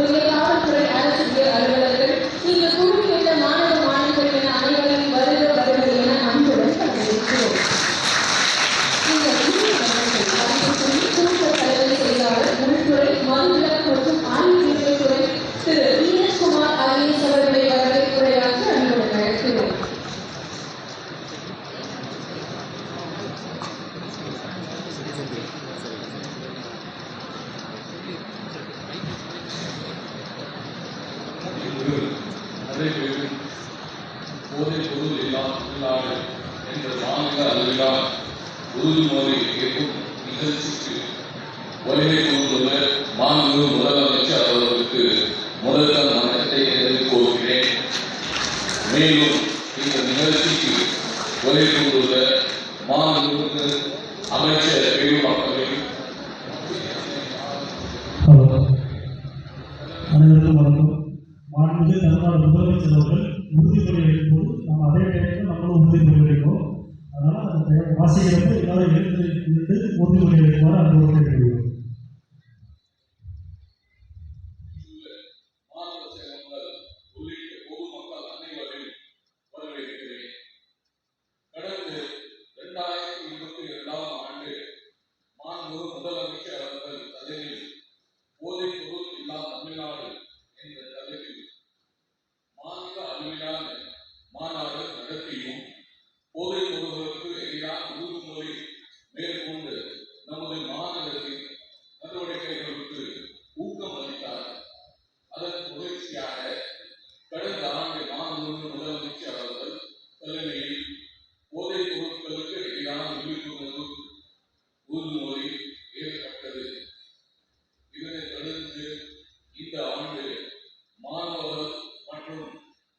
உரிய காவல்துறை அரசு உயர் அலுவலர்கள், நீங்கள் குழுமியுள்ள மாணவ மாணவிகள் என அனைவரையும் வருக வருக என அன்புடன் வரவேற்கிறோம். இந்த கூட்ட தலைமை செயலாளர் உள்துறை, மதுவிலக்கு மற்றும் ஆயுர்வேதத்துறை திரு வி.எஸ். குமார் ஐஏஎஸ் அவர்களை வரவேற்புரையாற்ற அன்புடன் அழைக்கிறோம். நடைபெறும் போதைப் பொருள் இல்லாத என்ற மாநில அளவிலா உறுதிமொழி ஏற்கும் நிகழ்ச்சிக்கு வருகை கொண்டுள்ள மாண்பு முதலமைச்சர் அவர்களுக்கு முதல்வர் வணக்கத்தை தெரிவித்துக் கொள்கிறேன். மேலும் இந்த நிகழ்ச்சிக்கு வருகை கொண்டுள்ள மாண்பு அமைச்சர் பெருமக்களின் அனைவருக்கும் வணக்கம். மாண்புமிகு தமிழ்நாடு முதலமைச்சர் அவர்கள் உறுதிமொழி அளிக்கும்போது நம்ம அதே டைமுக்கு நம்மளும் உறுதிமொழி அளிக்கும். அதனால அந்த வாசிக்கிறப்ப எல்லாரும் எழுந்து உறுதிமொழி அளிக்குமாறு அந்த ஒரு கேட்டுக்கொள்கிறோம். முதலமைச்சர் அவர்கள் தலைமையில் போதைப் பொருள் இல்லா தமிழ்நாடு என்ற தலைப்பில் மாநில அளவிலான மாநாடு நடத்தியும் போதைப் பொருள்களுக்கு எதிரான உறுதிமொழி மேற்கொண்டு நமது மாநிலத்தின் நடவடிக்கைகளுக்கு ஊக்கம் அளித்தார். அதன் தொடர்ச்சியாக கடந்த ஆண்டு மாண்புமிகு முதலமைச்சர் அவர்கள் தலைமையில் போதைப் பொருட்களுக்கு எதிரான விழிப்புணர்வு உறுதிமொழி ஏற்கப்பட்டது. இதனைத் தொடர்ந்து இந்த ஆண்டு மாணவர்கள் மற்றும்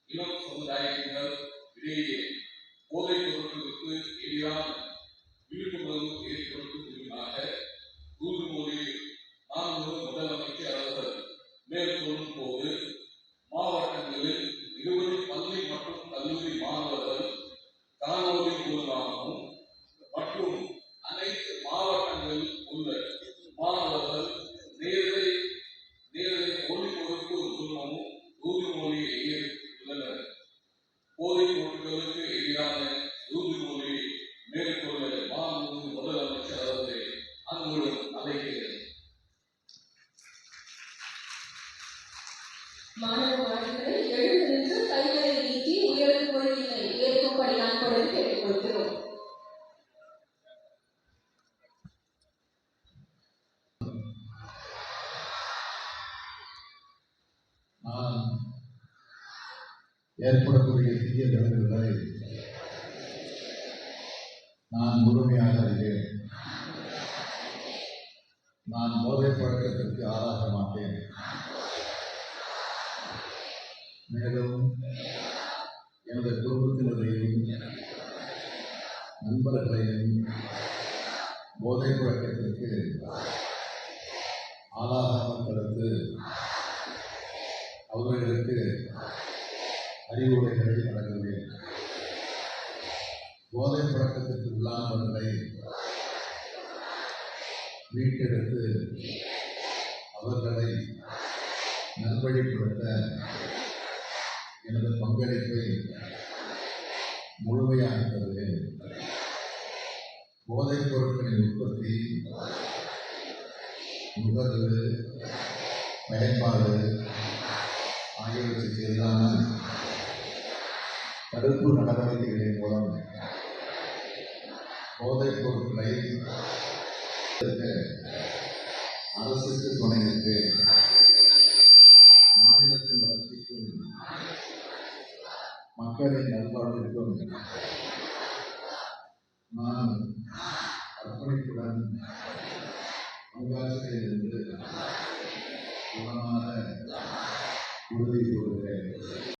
இளம் சமுதாயத்தினர் இடையே போதைப் பொருட்களுக்கு எதிரான விழிப்புணர்வு ஏற்படுத்தும் விதமாக உறுதிமொழி மாண்புமிகு முதலமைச்சர் அவர்கள் மேற்கொள்ளும் போது மாவட்டங்களில் 20 பள்ளி மற்றும் கல்லூரி மாணவர்கள் காணொலி மூலமாகவும் மற்றும் அனைத்து மாவட்டங்களில் உள்ள மாணவர்கள் நேரடி ஒளிபரப்பு மூலமும் உறுதிமொழியை ஏற்றுள்ளனர். போதைப் பொருட்களுக்கு எதிரான உறுதிமொழி மேற்கொள்ள மாண்புமிகு முதலமைச்சர் அவர்களை அன்புடன் அழைக்கிறேன். மாணவ மாணவிகளை எழுந்து நின்று கைகளை நீட்டி உயர்த்துமொழியினை ஏற்கும்படி அன்புடன் கேட்டுக்கொள்கிறோம். நான் ஏற்படக்கூடிய தீய விளைவுகளை நான் முழுமையாக அறிவேன். நான் போதைப் பழக்கத்திற்கு ஆளாக மாட்டேன். மேலும் எனது குடும்பத்தினரையும் நண்பர்களையும் போதைப் பழக்கத்திற்கு ஆளாகாமல் தடுத்து அவர்களுக்கு அறிவுரைகளை வழங்குவேன். போதைப் பழக்கத்திற்கு உள்ளானவர்களை மீட்டெடுத்து அவர்களை நல்வழிப்படுத்த எனது பங்களிப்பை முழுமையாக தருவேன். போதைப் பொருட்களின் உற்பத்தி, நுகர்வு, பயன்பாடு ஆகியவற்றுக்கு எதிரான தடுப்பு நடவடிக்கைகளின் மூலம் போதைப் பொருட்களை அரசுக்கு துணை நிற்பேன். மாநிலத்தின் வளர்ச்சிக்கும் மக்களின் நல்வாழ்விற்கும் நான் அர்ப்பணிப்புடன் பங்காற்றுகிறேன் என்று உறுதி கூறுகிறேன்.